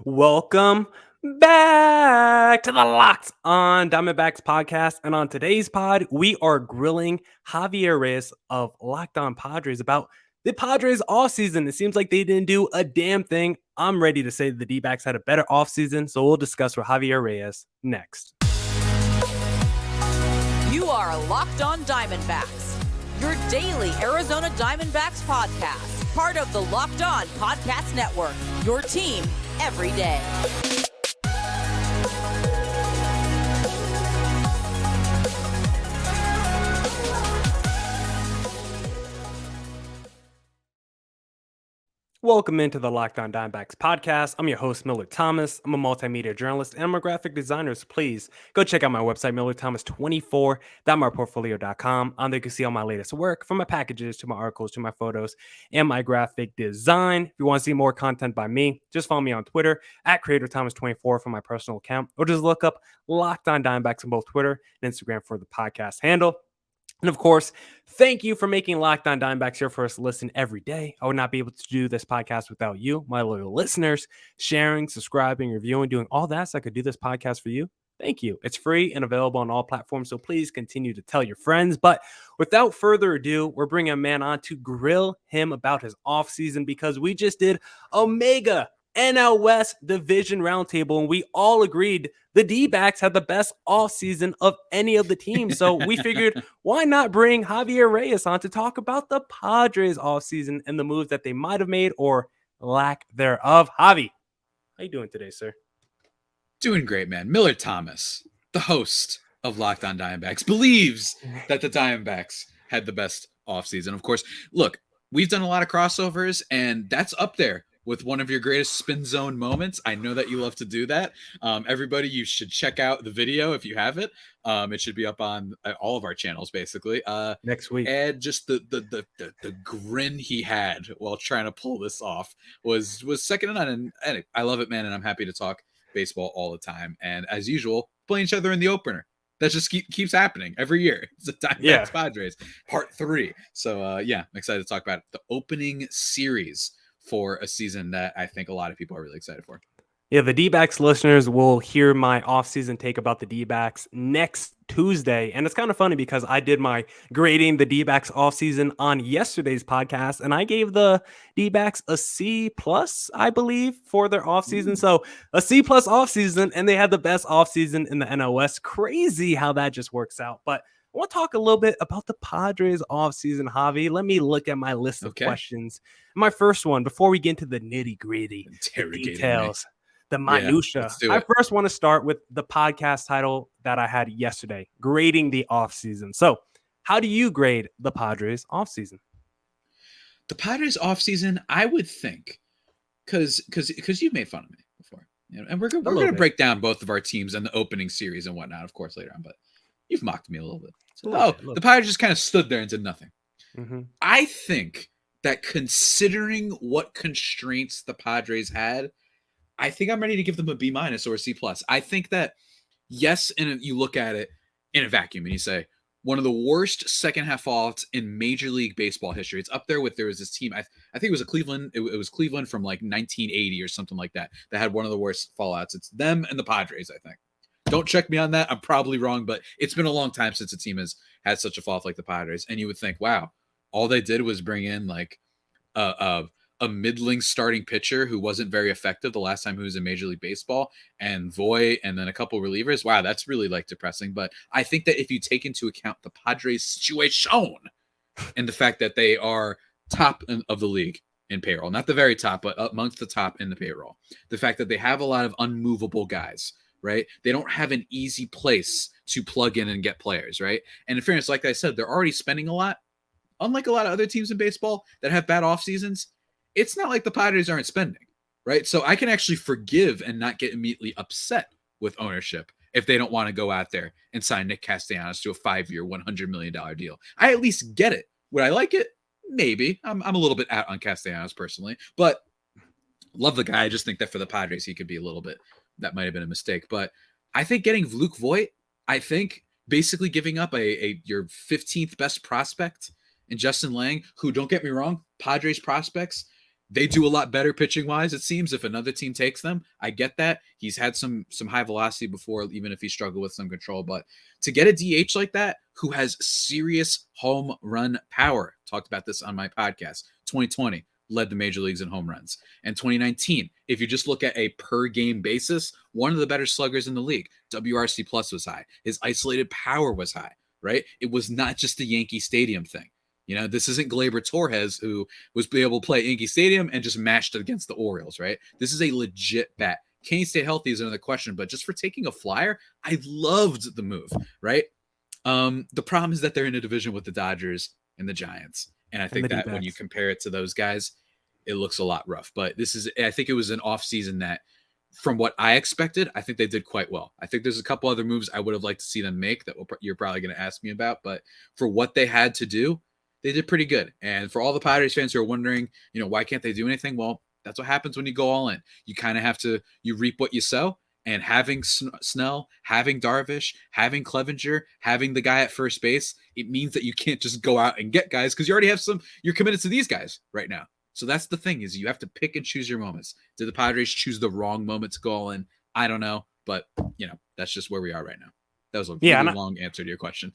Welcome back to the Locked on Diamondbacks podcast. And on today's pod, we are grilling Javier Reyes of Locked on Padres about the Padres offseason. It seems like they didn't do a damn thing. I'm ready to say the D-backs had a better offseason, so we'll discuss with Javier Reyes next. You are Locked on Diamondbacks, your daily Arizona Diamondbacks podcast, part of the Locked On Podcast Network, your team every day. Welcome into the Locked On Diamondbacks podcast. I'm your host, Miller Thomas. I'm a multimedia journalist and I'm a graphic designer, so please go check out my website, millerthomas24.myportfolio.com. On there you can see all my latest work, from my packages to my articles to my photos and my graphic design. If you want to see more content by me, just follow me on Twitter at CreatorThomas24 for my personal account, or just look up Locked On Diamondbacks on both Twitter and Instagram for the podcast handle. And of course, thank you for making Locked On Diamondbacks your first listen every day. I would not be able to do this podcast without you, my loyal listeners, sharing, subscribing, reviewing, doing all that so I could do this podcast for you. Thank you. It's free and available on all platforms, so please continue to tell your friends. But without further ado, we're bringing a man on to grill him about his offseason because we just did a mega NL West division roundtable, and we all agreed the D-backs had the best offseason of any of the teams. So we figured, why not bring Javier Reyes on to talk about the Padres offseason and the moves that they might have made or lack thereof. Javi, how you doing today, sir? Doing great, man. Miller Thomas, the host of Locked on Diamondbacks, believes that the Diamondbacks had the best offseason. Of course, look, we've done a lot of crossovers, and that's up there with one of your greatest spin zone moments. I know that you love to do that. Everybody, you should check out the video if you have it. It should be up on all of our channels, basically. Next week. And just the grin he had while trying to pull this off was second to none. And I love it, man. And I'm happy to talk baseball all the time. And as usual, playing each other in the opener. That just keeps happening every year. It's the Diamondbacks Padres part 3. So I'm excited to talk about it. The opening series for a season that I think a lot of people are really excited for. Yeah, the D-backs listeners will hear my offseason take about the D-backs next Tuesday. And it's kind of funny because I did my grading the D-backs offseason on yesterday's podcast, and I gave the D-backs a C+, I believe, for their offseason. So a C+ offseason, and they had the best offseason in the NL West. Crazy how that just works out. But I want to talk a little bit about the Padres offseason, Javi. Let me look at my list of questions. My first one, before we get into the nitty-gritty, the details, the minutia, I first want to start with the podcast title that I had yesterday, Grading the Offseason. So how do you grade the Padres offseason? The Padres offseason, I would think, because you've made fun of me before. And we're going to break down both of our teams and the opening series and whatnot, of course, later on. But you've mocked me a little bit. So, the Padres just kind of stood there and did nothing. Mm-hmm. I think that considering what constraints the Padres had, I think I'm ready to give them a B- or a C+. I think that, yes, and you look at it in a vacuum and you say, one of the worst second half fallouts in Major League Baseball history. It's up there with, there was this team, I think it was Cleveland. It was Cleveland from like 1980 or something like that had one of the worst fallouts. It's them and the Padres, I think. Don't check me on that. I'm probably wrong, but it's been a long time since a team has had such a fall off like the Padres. And you would think, wow, all they did was bring in like a middling starting pitcher who wasn't very effective the last time he was in Major League Baseball, and Voy, and then a couple relievers. Wow, that's really like depressing. But I think that if you take into account the Padres situation and the fact that they are top of the league in payroll, not the very top, but amongst the top in the payroll, the fact that they have a lot of unmovable guys, right? They don't have an easy place to plug in and get players, right? And in fairness, like I said, they're already spending a lot. Unlike a lot of other teams in baseball that have bad off seasons, it's not like the Padres aren't spending, right? So I can actually forgive and not get immediately upset with ownership if they don't want to go out there and sign Nick Castellanos to a 5-year, $100 million deal. I at least get it. Would I like it? Maybe. I'm a little bit out on Castellanos personally, but love the guy. I just think that for the Padres, he could be a little bit, that might have been a mistake. But I think getting Luke Voit, I think basically giving up your 15th best prospect in Justin Lang, who, don't get me wrong, Padres prospects, They do a lot better pitching wise, it seems, if another team takes them. I get that. He's had some high velocity before, even if he struggled with some control. But to get a DH like that, who has serious home run power, talked about this on my podcast, 2020 led the major leagues in home runs. And 2019, if you just look at a per game basis, one of the better sluggers in the league. WRC plus was high. His isolated power was high, right? It was not just the Yankee Stadium thing. You know, this isn't Gleyber Torres, who was able to play at Yankee Stadium and just mashed it against the Orioles, right? This is a legit bat. Can he stay healthy is another question, but just for taking a flyer, I loved the move, right? The problem is that they're in a division with the Dodgers and the Giants. And I think that when you compare it to those guys, it looks a lot rough. But I think it was an offseason that, from what I expected, I think they did quite well. I think there's a couple other moves I would have liked to see them make that you're probably going to ask me about. But for what they had to do, they did pretty good. And for all the Padres fans who are wondering, why can't they do anything? Well, that's what happens when you go all in. You kind of have to, you reap what you sow. And having Snell, having Darvish, having Clevenger, having the guy at first base, it means that you can't just go out and get guys because you already have you're committed to these guys right now. So that's the thing, is you have to pick and choose your moments. Did the Padres choose the wrong moment to go all in? I don't know. But, that's just where we are right now. That was a really long answer to your question.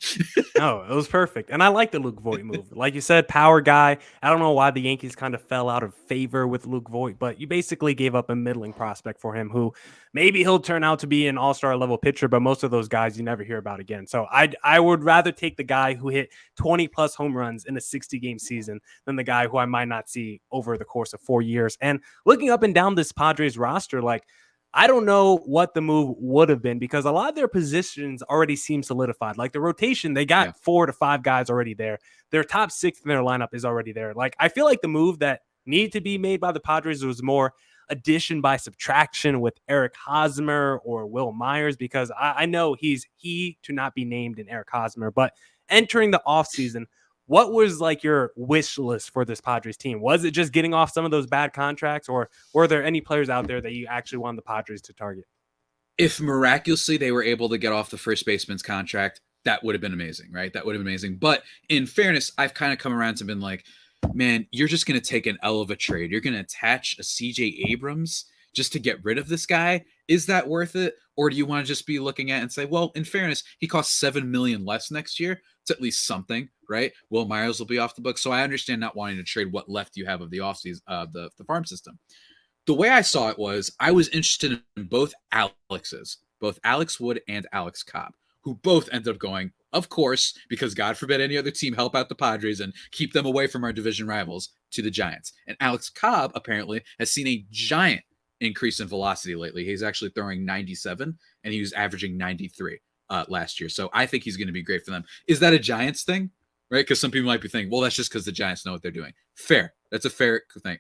No, it was perfect. And I like the Luke Voit move. Like you said, power guy. I don't know why the Yankees kind of fell out of favor with Luke Voit, but you basically gave up a middling prospect for him who maybe he'll turn out to be an all-star level pitcher, but most of those guys you never hear about again. So I would rather take the guy who hit 20-plus home runs in a 60-game season than the guy who I might not see over the course of 4 years. And looking up and down this Padres roster, I don't know what the move would have been because a lot of their positions already seem solidified. Like the rotation, they got 4 to 5 guys already there. Their top 6 in their lineup is already there. I feel like the move that needed to be made by the Padres was more addition by subtraction with Eric Hosmer or Will Myers, because I know he to not be named in Eric Hosmer, but entering the offseason, what was your wish list for this Padres team? Was it just getting off some of those bad contracts, or were there any players out there that you actually wanted the Padres to target? If miraculously they were able to get off the first baseman's contract, that would have been amazing, right? That would have been amazing. But in fairness, I've kind of come around to been like, man, you're just going to take an L of a trade. You're going to attach a CJ Abrams just to get rid of this guy. Is that worth it? Or do you want to just be looking at it and say, well, in fairness, he costs $7 million less next year. It's at least something, right? Will Myers will be off the book. So I understand not wanting to trade what left you have of the offseason, the farm system. The way I saw it was I was interested in both Alexes, both Alex Wood and Alex Cobb, who both ended up going, of course, because God forbid any other team help out the Padres and keep them away from our division rivals, to the Giants. And Alex Cobb apparently has seen a giant increase in velocity lately. He's actually throwing 97 and he was averaging 93 last year. So I think he's going to be great for them. Is that a Giants thing? Right? Because some people might be thinking, well, that's just because the Giants know what they're doing. Fair. That's a fair thing.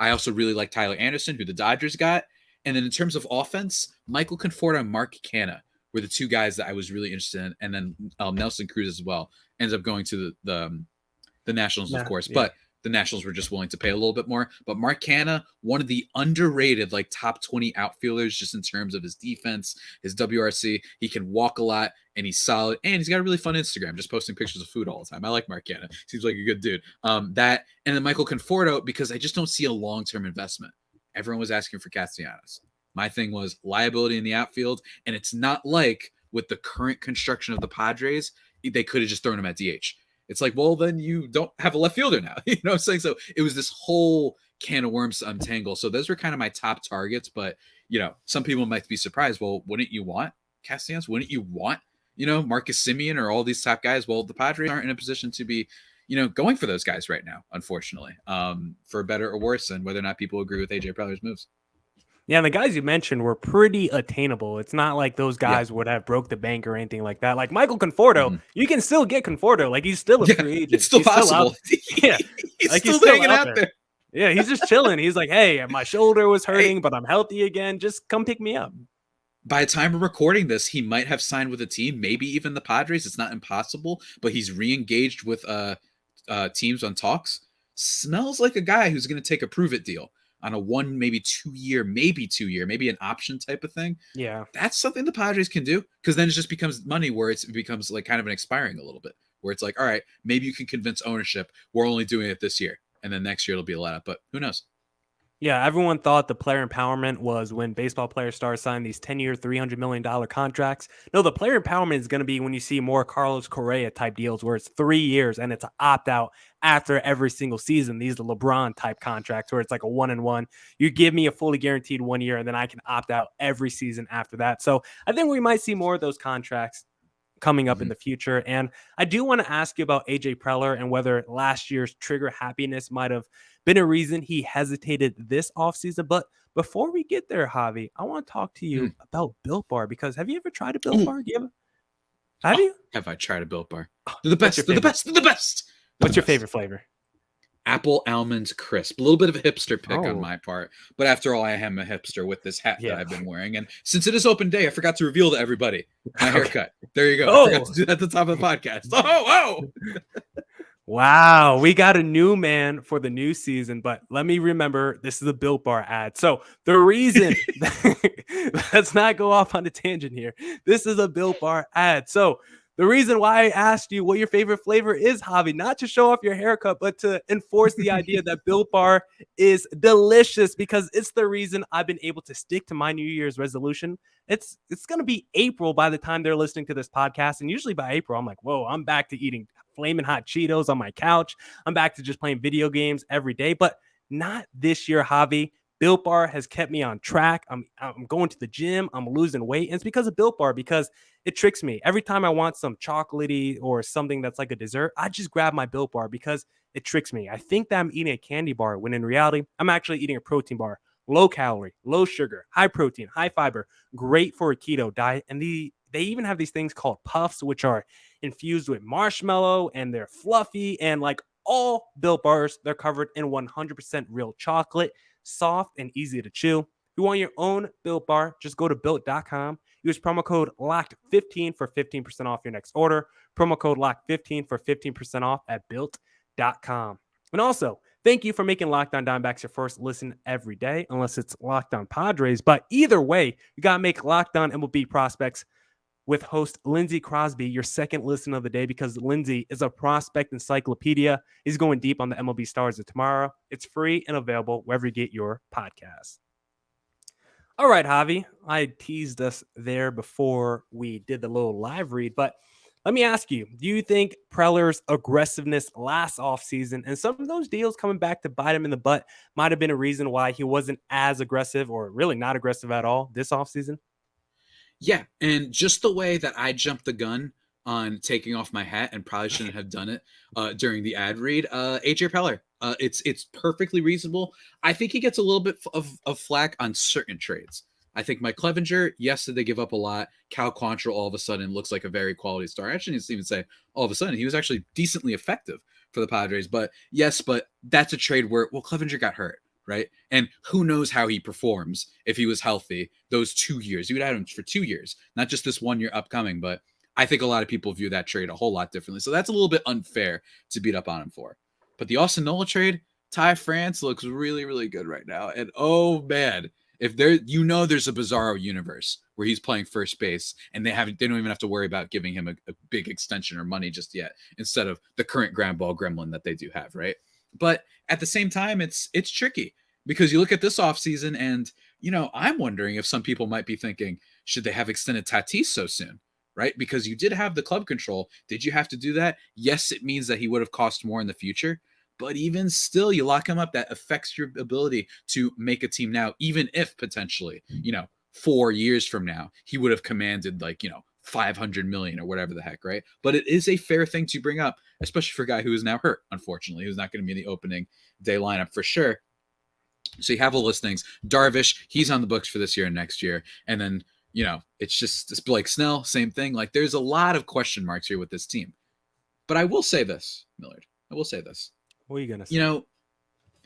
I also really like Tyler Anderson, who the Dodgers got. And then in terms of offense, Michael Conforto and Mark Canha were the two guys that I was really interested in. And then Nelson Cruz as well ends up going to the Nationals, of course. Yeah. But the Nationals were just willing to pay a little bit more. But Mark Canha, one of the underrated top 20 outfielders just in terms of his defense, his WRC. He can walk a lot and he's solid. And he's got a really fun Instagram, just posting pictures of food all the time. I like Mark Canha. Seems like a good dude. That and then Michael Conforto, because I just don't see a long-term investment. Everyone was asking for Castellanos. My thing was liability in the outfield. And it's not like with the current construction of the Padres, they could have just thrown him at DH. It's like, well, then you don't have a left fielder now. You know what I'm saying? So it was this whole can of worms to untangle. So those were kind of my top targets. But, some people might be surprised. Well, wouldn't you want Castellanos? Wouldn't you want, Marcus Semien or all these top guys? Well, the Padres aren't in a position to be, going for those guys right now, unfortunately, for better or worse, and whether or not people agree with AJJ Preller's moves. Yeah, and the guys you mentioned were pretty attainable. It's not like those guys would have broke the bank or anything like that. Like Michael Conforto, you can still get Conforto. He's still a free agent. It's still possible. Yeah, he's still hanging out there. Yeah, he's just chilling. He's like, hey, my shoulder was hurting, but I'm healthy again. Just come pick me up. By the time we're recording this, he might have signed with a team, maybe even the Padres. It's not impossible, but he's re-engaged with teams on talks. Smells like a guy who's going to take a prove-it deal on a 1, maybe 2 year, maybe an option type of thing. Yeah. That's something the Padres can do, because then it just becomes money where it becomes kind of an expiring a little bit, where it's like, all right, maybe you can convince ownership we're only doing it this year. And then next year it'll be a let up, but who knows? Yeah, everyone thought the player empowerment was when baseball players start signing these 10-year, $300 million contracts. No, the player empowerment is going to be when you see more Carlos Correa type deals where it's 3 years and it's an opt out after every single season. These are LeBron type contracts where it's like a 1-and-1. You give me a fully guaranteed 1 year and then I can opt out every season after that. So I think we might see more of those contracts coming up in the future. And I do want to ask you about AJ Preller and whether last year's trigger happiness might have been a reason he hesitated this offseason. But before we get there, Javi, I want to talk to you about Built Bar, because have you ever tried a Built Bar? Have you? Have I tried a Built Bar? They're the best. They're the best. They're the best. What's your favorite flavor? Apple almond crisp. A little bit of a hipster pick on my part, but after all, I am a hipster with this hat that I've been wearing. And since it is open day, I forgot to reveal to everybody my haircut. There you go. I forgot to do that at the top of the podcast. Wow, we got a new man for the new season, but let me remember, this is a Built Bar ad. So the reason, let's not go off on a tangent here. This is a Built Bar ad. So the reason why I asked you what your favorite flavor is, Javi, not to show off your haircut, but to enforce the idea that Built Bar is delicious, because it's the reason I've been able to stick to my New Year's resolution. It's going to be April by the time they're listening to this podcast. And usually by April, I'm like, whoa, I'm back to eating flaming hot Cheetos on my couch. I'm back to just playing video games every day, but not this year, Javi. Built Bar has kept me on track. I'm going to the gym. I'm losing weight. And it's because of Built Bar, because it tricks me. Every time I want some chocolatey or something that's like a dessert, I just grab my Built Bar because it tricks me. I think that I'm eating a candy bar when in reality, I'm actually eating a protein bar. Low calorie, low sugar, high protein, high fiber, great for a keto diet. And they even have these things called puffs, which are infused with marshmallow, and they're fluffy. And like all Built Bars, they're covered in 100% real chocolate, soft and easy to chew. If you want your own Built Bar, just go to built.com. Use promo code LOCKED15 for 15% off your next order. Promo code LOCKED15 for 15% off at built.com. And also, thank you for making Locked On Diamondbacks your first listen every day, unless it's Locked On Padres. But either way, you got to make Locked On MLB Prospects with host Lindsey Crosby your second listen of the day, because Lindsey is a prospect encyclopedia. He's going deep on the MLB stars of tomorrow. It's free and available wherever you get your podcasts. All right, Javi, I teased us there before we did the little live read, but let me ask you, do you think Preller's aggressiveness last offseason and some of those deals coming back to bite him in the butt might have been a reason why he wasn't as aggressive, or really not aggressive at all, this offseason? Yeah, and just the way that I jumped the gun on taking off my hat and probably shouldn't have done it during the ad read, AJ Preller. It's perfectly reasonable. I think he gets a little bit of flack on certain trades. I think Mike Clevenger, yes, did they give up a lot. Cal Quantrill all of a sudden looks like a very quality star. I shouldn't even say all of a sudden. He was actually decently effective for the Padres. But yes, but that's a trade where, well, Clevenger got hurt, right? And who knows how he performs if he was healthy those 2 years. You would have him for 2 years, not just this 1 year upcoming. But I think a lot of people view that trade a whole lot differently. So that's a little bit unfair to beat up on him for. But the Austin Nola trade, Ty France looks really, really good right now. And oh man, if there's a Bizarro universe where he's playing first base and they don't even have to worry about giving him a big extension or money just yet, instead of the current ground ball gremlin that they do have, right? But at the same time, it's tricky, because you look at this offseason and, I'm wondering if some people might be thinking, should they have extended Tatis so soon, right? Because you did have the club control. Did you have to do that? Yes, it means that he would have cost more in the future. But even still, you lock him up, that affects your ability to make a team now, even if potentially, 4 years from now, he would have commanded $500 million or whatever the heck, right? But it is a fair thing to bring up, especially for a guy who is now hurt, unfortunately, who's not going to be in the opening day lineup for sure. So you have all those things. Darvish, he's on the books for this year and next year. And then, it's just this Blake Snell, same thing. Like, there's a lot of question marks here with this team. But I will say this, Millard. What are you going to say?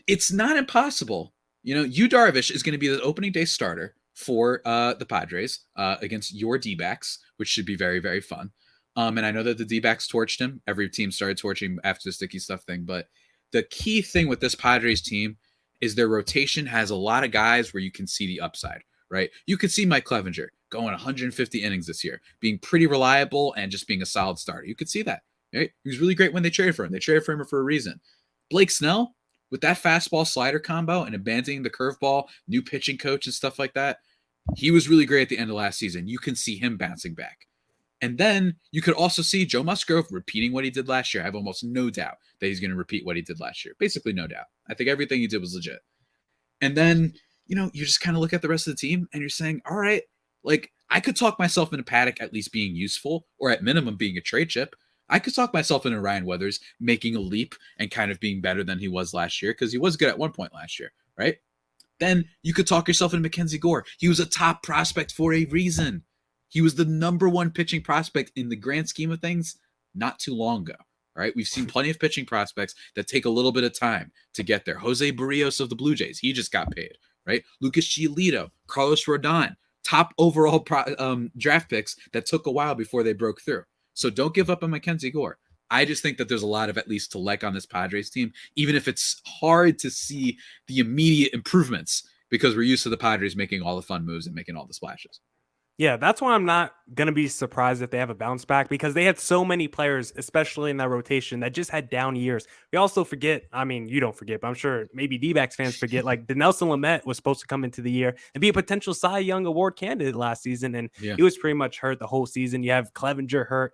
It's not impossible. Yu Darvish is going to be the opening day starter for the Padres against your D-backs, which should be very, very fun. And I know that the D-backs torched him. Every team started torching him after the sticky stuff thing. But the key thing with this Padres team is their rotation has a lot of guys where you can see the upside, right? You could see Mike Clevenger going 150 innings this year, being pretty reliable and just being a solid starter. You could see that, right? He was really great when they traded for him. They traded for him for a reason. Blake Snell, with that fastball slider combo and abandoning the curveball, new pitching coach and stuff like that, he was really great at the end of last season. You can see him bouncing back. And then you could also see Joe Musgrove repeating what he did last year. I have almost no doubt that he's going to repeat what he did last year. Basically, no doubt. I think everything he did was legit. And then, you just kind of look at the rest of the team and you're saying, all right, like I could talk myself into Paddock at least being useful or at minimum being a trade chip. I could talk myself into Ryan Weathers making a leap and kind of being better than he was last year because he was good at one point last year, right? Then you could talk yourself into Mackenzie Gore. He was a top prospect for a reason. He was the number one pitching prospect in the grand scheme of things not too long ago. Right? We've seen plenty of pitching prospects that take a little bit of time to get there. Jose Barrios of the Blue Jays, he just got paid. Right? Lucas Giolito, Carlos Rodon, top overall draft picks that took a while before they broke through. So don't give up on Mackenzie Gore. I just think that there's a lot of at least to like on this Padres team, even if it's hard to see the immediate improvements because we're used to the Padres making all the fun moves and making all the splashes. Yeah, that's why I'm not going to be surprised if they have a bounce back because they had so many players, especially in that rotation, that just had down years. We also forget, I mean, you don't forget, but I'm sure maybe D-backs fans forget, like Dinelson Lamet was supposed to come into the year and be a potential Cy Young Award candidate last season, and he was pretty much hurt the whole season. You have Clevenger hurt.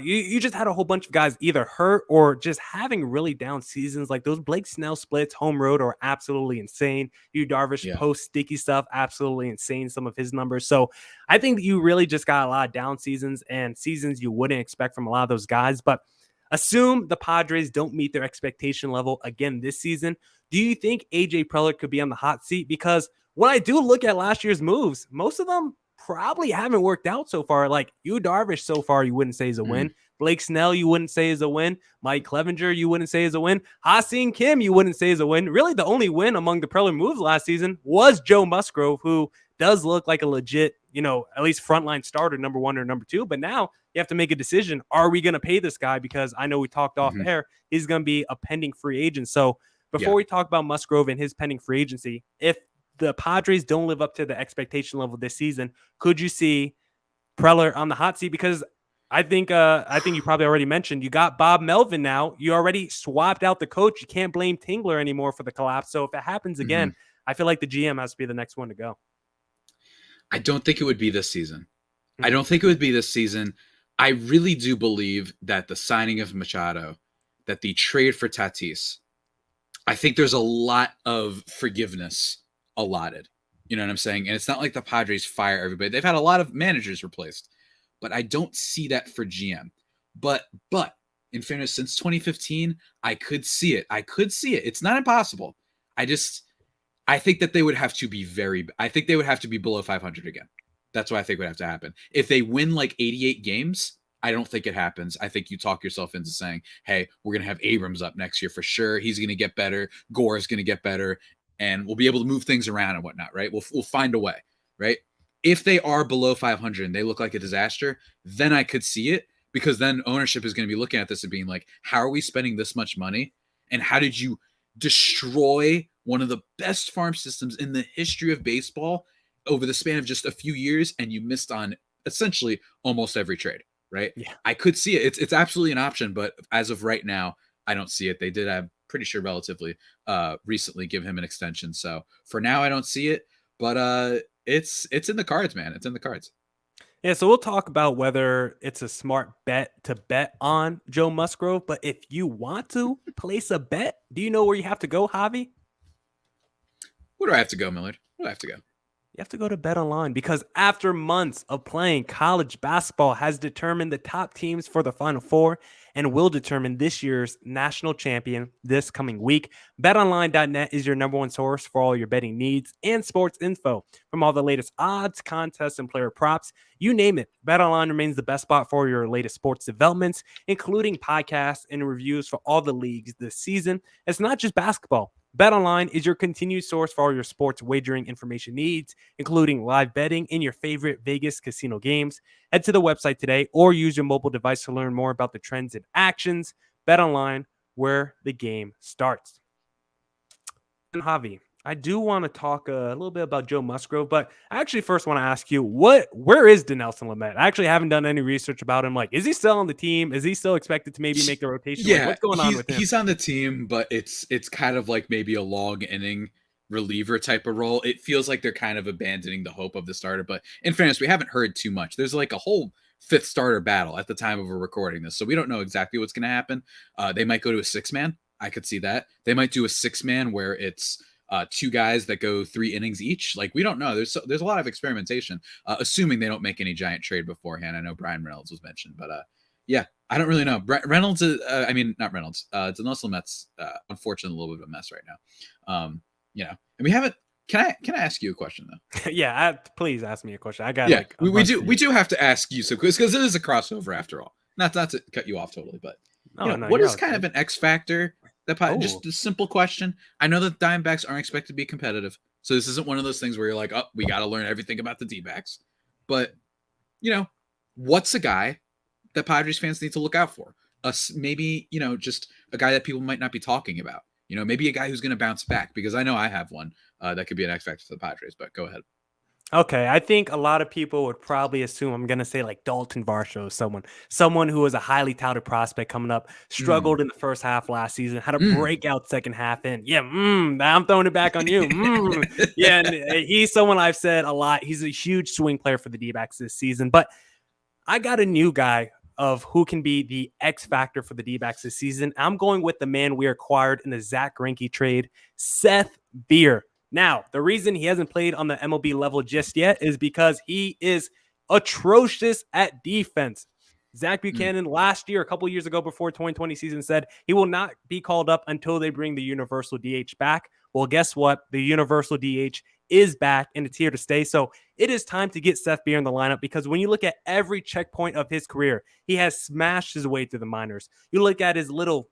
You just had a whole bunch of guys either hurt or just having really down seasons. Like those Blake Snell splits home road are absolutely insane. Yu Darvish post sticky stuff, absolutely insane. Some of his numbers. So I think that you really just got a lot of down seasons and seasons you wouldn't expect from a lot of those guys. But assume the Padres don't meet their expectation level again this season. Do you think AJ Preller could be on the hot seat? Because when I do look at last year's moves, most of them probably haven't worked out so far. Like Yu Darvish so far, you wouldn't say is a win. Blake Snell, you wouldn't say is a win. Mike Clevenger, you wouldn't say is a win. Hassan Kim, you wouldn't say is a win. Really, the only win among the Preller moves last season was Joe Musgrove, who does look like a legit, at least frontline starter, number one or number two. But now you have to make a decision. Are we going to pay this guy? Because I know we talked off air. He's going to be a pending free agent. So before we talk about Musgrove and his pending free agency, if the Padres don't live up to the expectation level this season, could you see Preller on the hot seat? Because I think you probably already mentioned you got Bob Melvin now. You already swapped out the coach. You can't blame Tingler anymore for the collapse. So if it happens again, I feel like the GM has to be the next one to go. I don't think it would be this season. I don't think it would be this season. I really do believe that the signing of Machado, that the trade for Tatis, I think there's a lot of forgiveness allotted. You know what I'm saying? And it's not like the Padres fire everybody. They've had a lot of managers replaced, but I don't see that for GM. But in fairness, since 2015, I could see it. It's not impossible. I think that they would have to be below 500 again. That's what I think would have to happen. If they win like 88 games, I don't think it happens. I think you talk yourself into saying, hey, we're going to have Abrams up next year for sure. He's going to get better. Gore is going to get better. And we'll be able to move things around and whatnot, right? We'll find a way, right? If they are below 500 and they look like a disaster, then I could see it, because then ownership is going to be looking at this and being like, how are we spending this much money? And how did you destroy one of the best farm systems in the history of baseball over the span of just a few years, and you missed on essentially almost every trade, right? Yeah. I could see it. It's absolutely an option, but as of right now, I don't see it. They did, I'm pretty sure, relatively recently give him an extension. So for now, I don't see it, but it's in the cards, man. It's in the cards. Yeah, so we'll talk about whether it's a smart bet to bet on Joe Musgrove. But if you want to place a bet, do you know where you have to go, Javi? Where do I have to go, Millard? Where do I have to go? You have to go to BetOnline, because after months of playing, college basketball has determined the top teams for the Final Four and will determine this year's national champion this coming week. BetOnline.net is your number one source for all your betting needs and sports info. From all the latest odds, contests, and player props, you name it, BetOnline remains the best spot for your latest sports developments, including podcasts and reviews for all the leagues this season. It's not just basketball. BetOnline is your continued source for all your sports wagering information needs, including live betting in your favorite Vegas casino games. Head to the website today or use your mobile device to learn more about the trends and actions. BetOnline, where the game starts. And Javi, I do want to talk a little bit about Joe Musgrove, but I actually first want to ask you, where is Dinelson Lamet? I actually haven't done any research about him. Like, is he still on the team? Is he still expected to maybe make the rotation? Like, Yeah, what's going on with him? he's on the team, but it's kind of like maybe a long inning reliever type of role. It feels like they're kind of abandoning the hope of the starter, but in fairness, we haven't heard too much. There's like a whole fifth starter battle at the time of we're recording this, so we don't know exactly what's going to happen. They might go to a 6-man. I could see that. They might do a 6-man where it's two guys that go 3 innings each. Like, we don't know. There's a lot of experimentation, assuming they don't make any giant trade beforehand. I know Brian Reynolds was mentioned, but yeah, I don't really know. Reynolds, I mean, not Reynolds. Dinelson Lamet's unfortunately a little bit of a mess right now. And we haven't. Can I ask you a question though? Yeah, please ask me a question. I got we do have to ask you, so because it is a crossover after all. Not to cut you off totally, but what is kind of an X factor? Just a simple question. I know that Diamondbacks aren't expected to be competitive, so this isn't one of those things where you're like, oh, we got to learn everything about the D-backs. But what's a guy that Padres fans need to look out for? Maybe just a guy that people might not be talking about. Maybe a guy who's going to bounce back, because I know I have one that could be an X factor for the Padres. But go ahead. Okay, I think a lot of people would probably assume I'm going to say like Dalton Varsho, someone who was a highly touted prospect coming up, struggled in the first half last season, had a breakout second half in. Yeah, I'm throwing it back on you. Yeah, and he's someone I've said a lot. He's a huge swing player for the D-backs this season. But I got a new guy of who can be the X factor for the D-backs this season. I'm going with the man we acquired in the Zach Greinke trade, Seth Beer. Now, the reason he hasn't played on the MLB level just yet is because he is atrocious at defense. Zach Buchanan last year, a couple years ago before 2020 season, said he will not be called up until they bring the universal DH back. Well, guess what? The universal DH is back and it's here to stay. So it is time to get Seth Beer in the lineup, because when you look at every checkpoint of his career, he has smashed his way through the minors. You look at his little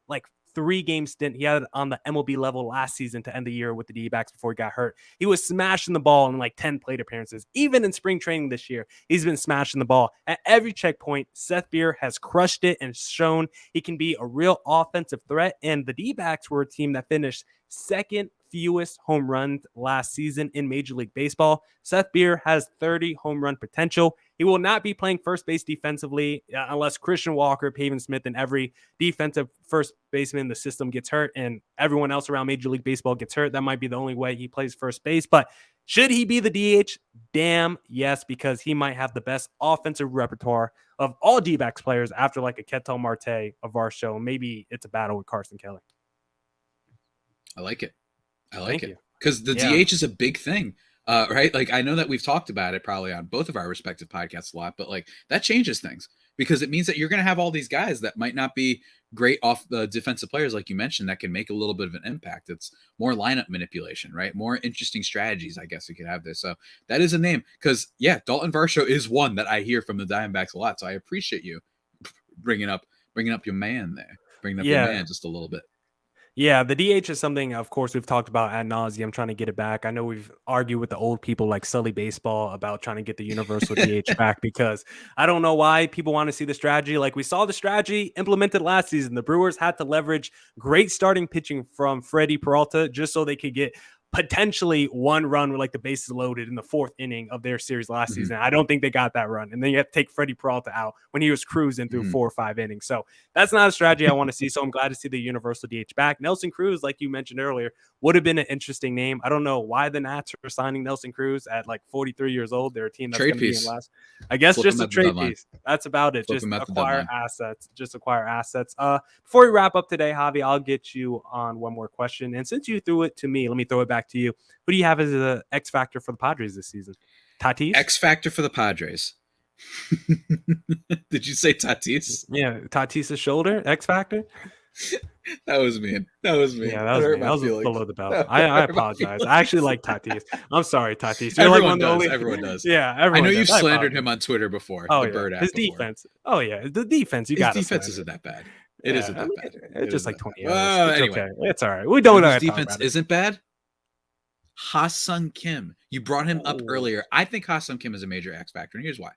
3-game stint he had on the MLB level last season to end the year with the D-backs before he got hurt. He was smashing the ball in 10 plate appearances. Even in spring training this year, he's been smashing the ball. At every checkpoint, Seth Beer has crushed it and shown he can be a real offensive threat. And the D-backs were a team that finished second fewest home runs last season in Major League Baseball. Seth Beer has 30 home run potential. He will not be playing first base defensively unless Christian Walker, Pavin Smith, and every defensive first baseman in the system gets hurt and everyone else around Major League Baseball gets hurt. That might be the only way he plays first base. But should he be the DH? Damn yes, because he might have the best offensive repertoire of all D-backs players after a Ketel Marte, a Varsho. Maybe it's a battle with Carson Kelly. I like it. Because the DH is a big thing, right? I know that we've talked about it probably on both of our respective podcasts a lot, but that changes things, because it means that you're going to have all these guys that might not be great off the defensive players, like you mentioned, that can make a little bit of an impact. It's more lineup manipulation, right? More interesting strategies, I guess we could have there. So that is a name, because Dalton Varsho is one that I hear from the Diamondbacks a lot. So I appreciate you bringing up your man there, bringing up your man just a little bit. Yeah, the DH is something, of course, we've talked about ad nauseum, trying to get it back. I know we've argued with the old people like Sully Baseball about trying to get the universal DH back, because I don't know why people want to see the strategy. We saw the strategy implemented last season. The Brewers had to leverage great starting pitching from Freddie Peralta just so they could get potentially one run with the bases loaded in the 4th inning of their series last season. I don't think they got that run. And then you have to take Freddie Peralta out when he was cruising through 4 or 5 innings. So that's not a strategy I want to see. So I'm glad to see the universal DH back. Nelson Cruz, like you mentioned earlier, would have been an interesting name. I don't know why the Nats are signing Nelson Cruz at 43 years old. They're a team that's going to be in last. I guess just a trade piece. That's about it. Just acquire assets. Before we wrap up today, Javi, I'll get you on one more question. And since you threw it to me, let me throw it back to you. Who do you have as the X factor for the Padres this season? Tatis? X factor for the Padres. Did you say Tatis? Yeah, Tatis' shoulder, X factor. That was mean. Yeah, that was mean. That was below the belt. I apologize. I actually like Tatis. I'm sorry, Tatis. You're everyone does. Everyone does. Yeah, everyone. I know you've slandered him on Twitter before. Oh, yeah. His defense. Oh yeah, the defense. His defense isn't that bad. It isn't that bad. It's just 20 years. Anyway, okay. It's all right. We don't know. His defense isn't bad. Hassan Kim. You brought him up earlier. I think Hassan Kim is a major X factor, and here's why.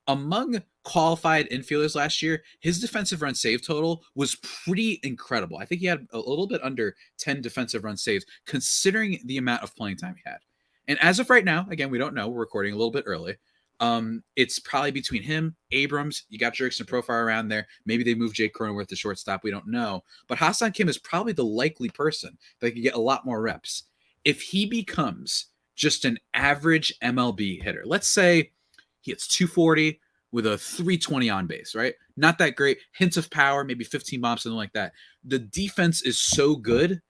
among qualified infielders last year, his defensive run save total was pretty incredible. I think he had a little bit under 10 defensive run saves, considering the amount of playing time he had. And as of right now, again, we don't know. We're recording a little bit early. It's probably between him, Abrams. You got Jurickson Profar around there. Maybe they move Jake Cronenworth to shortstop. We don't know. But Hassan Kim is probably the likely person that could get a lot more reps. If he becomes just an average MLB hitter, let's say he hits 240 with a 320 on base, right? Not that great. Hints of power, maybe 15 bombs, something like that. The defense is so good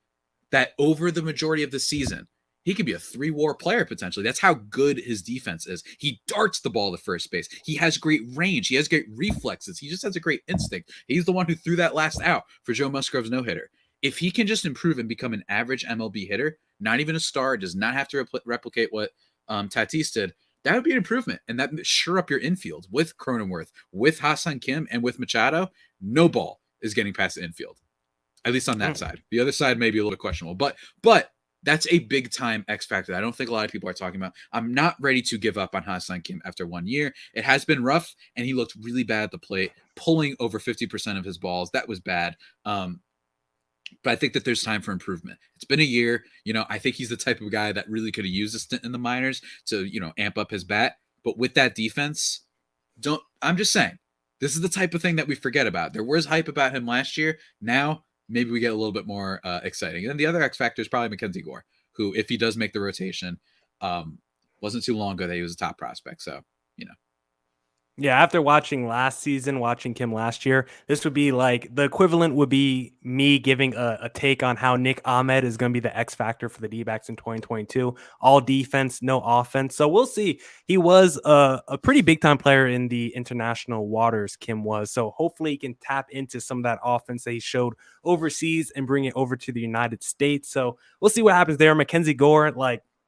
that over the majority of the season, he could be a 3-WAR player potentially. That's how good his defense is. He darts the ball to first base. He has great range. He has great reflexes. He just has a great instinct. He's the one who threw that last out for Joe Musgrove's no-hitter. If he can just improve and become an average MLB hitter, not even a star, does not have to replicate what Tatis did, that would be an improvement. And that would sure up your infield with Cronenworth, with Hassan Kim, and with Machado. No ball is getting past the infield, at least on that side. The other side may be a little bit questionable, but that's a big time X factor. I don't think a lot of people are talking about. I'm not ready to give up on Hassan Kim after 1 year. It has been rough, and he looked really bad at the plate, pulling over 50% of his balls. That was bad. But I think that there's time for improvement. It's been a year. I think he's the type of guy that really could have used a stint in the minors to, amp up his bat. But with that defense, I'm just saying, this is the type of thing that we forget about. There was hype about him last year. Now, maybe we get a little bit more exciting. And then the other X factor is probably Mackenzie Gore, who, if he does make the rotation, wasn't too long ago that he was a top prospect. So, Yeah, after watching Kim last year, this would be like the equivalent would be me giving a take on how Nick Ahmed is going to be the X factor for the D-backs in 2022. All defense, no offense. So we'll see. He was a pretty big time player in the international waters, Kim was. So hopefully he can tap into some of that offense that he showed overseas and bring it over to the United States. So we'll see what happens there. Mackenzie Gore,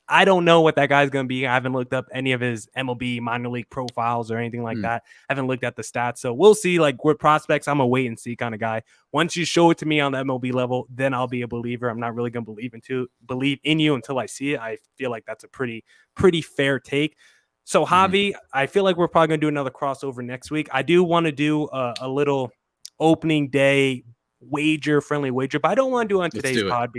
I don't know what that guy's going to be. I haven't looked up any of his MLB minor league profiles or anything like that. I haven't looked at the stats. So we'll see. With prospects, I'm a wait and see kind of guy. Once you show it to me on the MLB level, then I'll be a believer. I'm not really going to believe in you until I see it. I feel like that's a pretty fair take. So Javi, I feel like we're probably going to do another crossover next week. I do want to do a little opening day friendly wager, but I don't want to do it on today's pod.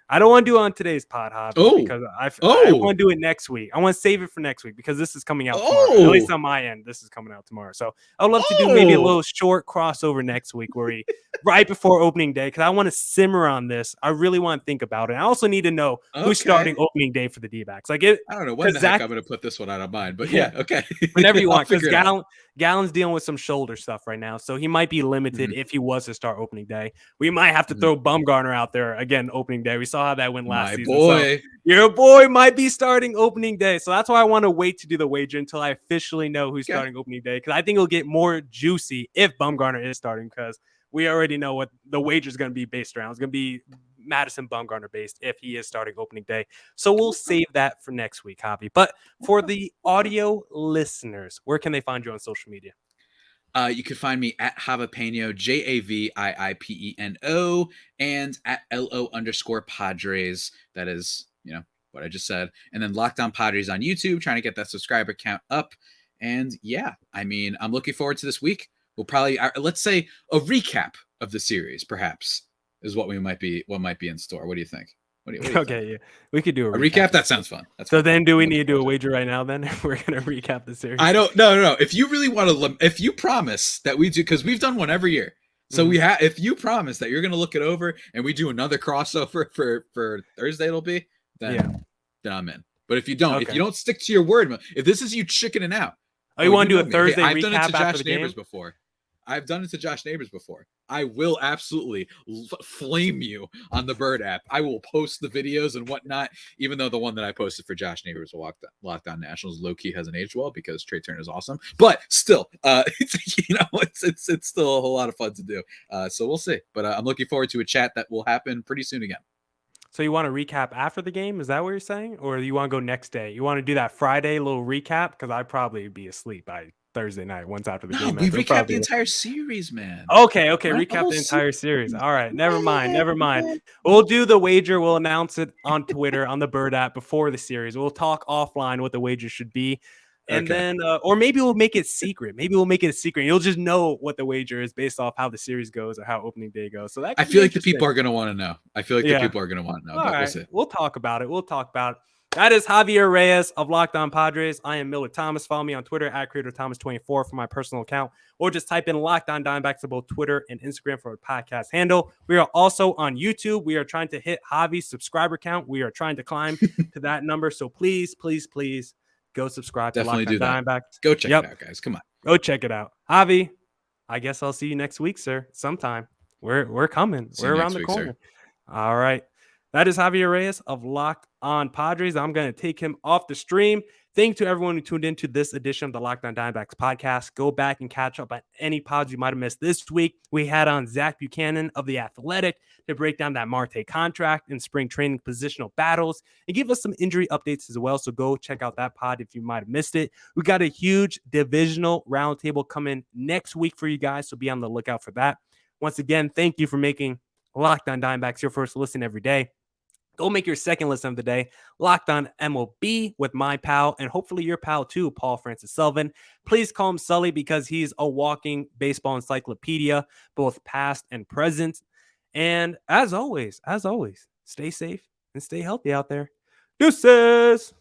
I don't want to do it on today's pod, Javi, because I want to do it next week. I want to save it for next week because this is coming out tomorrow. At least on my end, this is coming out tomorrow. So I would love to do maybe a little short crossover next week where we right before opening day, because I want to simmer on this. I really want to think about it. I also need to know who's starting opening day for the D-backs. I don't know when the heck I'm going to put this one out of mind, but yeah, okay. Whenever you want, because Gallen's dealing with some shoulder stuff right now, so he might be limited if he was to start opening day. We might have to throw Bumgarner out there again opening day. We saw how that went last season. So your boy might be starting opening day, so that's why I want to wait to do the wager until I officially know who's starting opening day, because I think it'll get more juicy if Bumgarner is starting, because we already know what the wager is going to be based around. It's going to be Madison Bumgarner based if he is starting opening day. So we'll save that for next week, Javi. But for the audio listeners, where can they find you on social media? You can find me at Javipeno, JAVIIPENO, and at LO_Padres. That is, what I just said. And then Lockdown Padres on YouTube, trying to get that subscriber count up. And yeah, I'm looking forward to this week. We'll probably, let's say, a recap of the series, perhaps, is what might be in store. What do you think? What do you think? Yeah, we could do a recap. That sounds fun. Then do we need to do a wager right now? Then we're gonna recap the series. I don't. No. If you really want to, if you promise that we do, because we've done one every year. So we have. If you promise that you're gonna look it over and we do another crossover for Thursday, it'll be then I'm in. But if you don't, if you don't stick to your word, if this is you chickening out, you want to do a Thursday recap I've done it to after Josh the game? Neighbors before. I've done it to Josh Neighbors before. I will absolutely flame you on the Bird app. I will post the videos and whatnot, even though the one that I posted for Josh Neighbors for Lockdown Nationals low-key hasn't aged well because Trey Turner is awesome. But still, it's still a whole lot of fun to do. So we'll see. But I'm looking forward to a chat that will happen pretty soon again. So you want to recap after the game? Is that what you're saying? Or you want to go next day? You want to do that Friday little recap? Because I'd probably be asleep by Thursday night once after the game. We recap the entire series, man. Okay, recap the entire series. All right, never mind. We'll do the wager. We'll announce it on Twitter on the Bird app before the series. We'll talk offline what the wager should be. And Okay. then, or maybe we'll make it secret. Maybe we'll make it a secret. You'll just know what the wager is based off how the series goes or how opening day goes. So that I could be feel like the interesting. people are going to want to know. I feel like the people are going to want to know, All but right. we'll see. We'll talk about it. We'll talk about it. That is Javier Reyes of Locked On Padres. I am Miller Thomas. Follow me on Twitter at CreatorThomas24 for my personal account, or just type in Locked On Diamondbacks on both Twitter and Instagram for a podcast handle. We are also on YouTube. We are trying to hit Javi's subscriber count. We are trying to climb to that number. So please, please, please go subscribe Definitely to Locked On Diamondbacks. Go check it out, guys. Come on. Go check it out. Javi, I guess I'll see you next week, sir. Sometime. We're coming. We're around the corner. Sir. All right. That is Javier Reyes of Locked On Padres. I'm going to take him off the stream. Thank you to everyone who tuned into this edition of the Locked On Diamondbacks podcast. Go back and catch up on any pods you might have missed this week. We had on Zach Buchanan of The Athletic to break down that Marte contract and spring training positional battles and give us some injury updates as well. So go check out that pod if you might have missed it. We got a huge divisional roundtable coming next week for you guys, so be on the lookout for that. Once again, thank you for making Locked On Diamondbacks your first listen every day. Go make your second listen of the day, Locked On MLB with my pal, and hopefully your pal too, Paul Francis Sullivan. Please call him Sully because he's a walking baseball encyclopedia, both past and present. And as always, stay safe and stay healthy out there. Deuces!